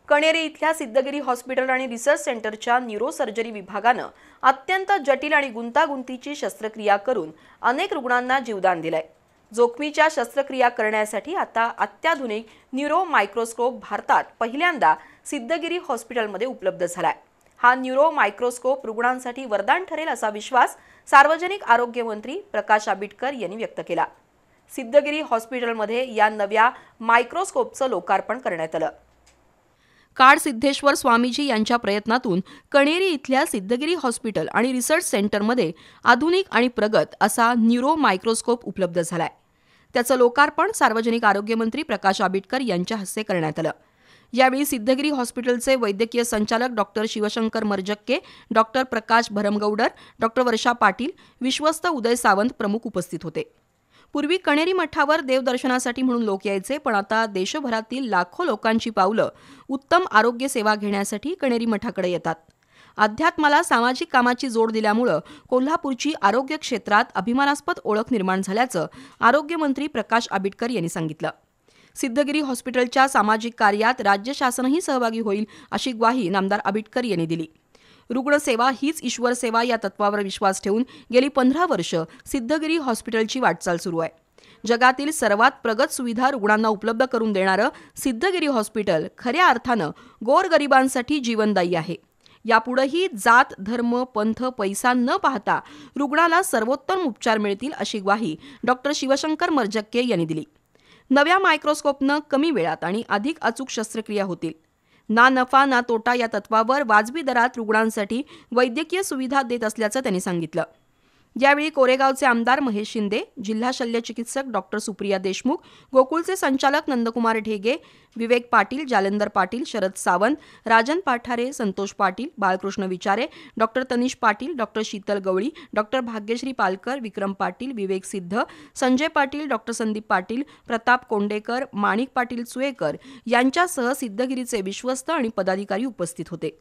कणेरी इथल्या सिद्धगिरी हॉस्पिटल आणि रिसर्च सेंटरच्या न्यूरोसर्जरी विभागानं अत्यंत जटिल आणि गुंतागुंतीची शस्त्रक्रिया करून अनेक रुग्णांना जीवदान दिलंय। जोखमीच्या शस्त्रक्रिया करण्यासाठी आता अत्याधुनिक न्यूरो मायक्रोस्कोप भारतात पहिल्यांदा सिद्धगिरी हॉस्पिटलमध्ये उपलब्ध झालाय। हा न्यूरो मायक्रोस्कोप रुग्णांसाठी वरदान ठरेल असा विश्वास सार्वजनिक आरोग्य मंत्री प्रकाश आंबेडकर यांनी व्यक्त केला। सिद्धगिरी हॉस्पिटलमध्ये या नव्या मायक्रोस्कोपचं लोकार्पण करण्यात आलं। काड सिद्धेश्वर स्वामीजी यांच्या प्रयत्नातून कणेरी इथल्या सिद्धगिरी हॉस्पिटल आणि रिसर्च सेंटरमध्ये आधुनिक आणि प्रगत असा न्यूरो मायक्रोस्कोप उपलब्ध झालाय। त्याचं लोकार्पण सार्वजनिक आरोग्य मंत्री प्रकाश आंबेडकर यांच्या हस्ते करण्यात आलं। यावेळी सिद्धगिरी हॉस्पिटलचे वैद्यकीय संचालक डॉक्टर शिवशंकर मर्जक्के, डॉक्टर प्रकाश भरमगौडर, डॉक्टर वर्षा पाटील, विश्वस्त उदय सावंत प्रमुख उपस्थित होते। पूर्वी कणेरी मठावर देवदर्शनासाठी म्हणून लोक यायचे, पण आता देशभरातील लाखो लोकांची पावलं उत्तम आरोग्य सेवा घेण्यासाठी कणेरी मठाकडे येतात। अध्यात्माला सामाजिक कामाची जोड दिल्यामुळे कोल्हापूरची आरोग्य क्षेत्रात अभिमानास्पद ओळख निर्माण झाल्याचं आरोग्यमंत्री प्रकाश आंबेडकर यांनी सांगितलं। सिद्धगिरी हॉस्पिटलच्या सामाजिक कार्यात राज्य शासनही सहभागी होईल अशी ग्वाही नामदार आंबेडकर यांनी दिली। रुग्णसेवा हीच ईश्वर सेवा या तत्वावर विश्वास ठेवून गेली 15 वर्ष सिद्धगिरी हॉस्पिटलची वाटचाल सुरू आहे। जगातील सर्वात प्रगत सुविधा रुग्णांना उपलब्ध करून देणारं सिद्धगिरी हॉस्पिटल खऱ्या अर्थानं गोरगरिबांसाठी जीवनदायी आहे। यापुढेही जात, धर्म, पंथ, पैसा न पाहता रुग्णाला सर्वोत्तम उपचार मिळतील अशी ग्वाही डॉक्टर शिवशंकर मर्जक्के यांनी दिली। नव्या मायक्रोस्कोपनं कमी वेळात आणि अधिक अचूक शस्त्रक्रिया होतील। ना नफा ना तोटा या तत्वावर वाजवी दरात रुग्णांसाठी वैद्यकीय सुविधा देत असल्याचं त्यांनी सांगितलं। यावेळी कोरेगावचे आमदार महेश शिंदे, जिल्हा शल्यचिकित्सक डॉक्टर सुप्रिया देशमुख, गोकुळचे संचालक नंदकुमार ढेगे, विवेक पाटील, जालेंदर पाटील, शरद सावंत, राजन पाठारे, संतोष पाटील, बाळकृष्ण विचारे, डॉक्टर तनिष पाटील, डॉक्टर शीतल गवळी, डॉक्टर भाग्यश्री पालकर, विक्रम पाटील, विवेक सिद्ध, संजय पाटील, डॉक्टर संदीप पाटील, प्रताप कोंडेकर, माणिक पाटील चुएकर यांच्यासह सिद्धगिरीचे विश्वस्त आणि पदाधिकारी उपस्थित होते।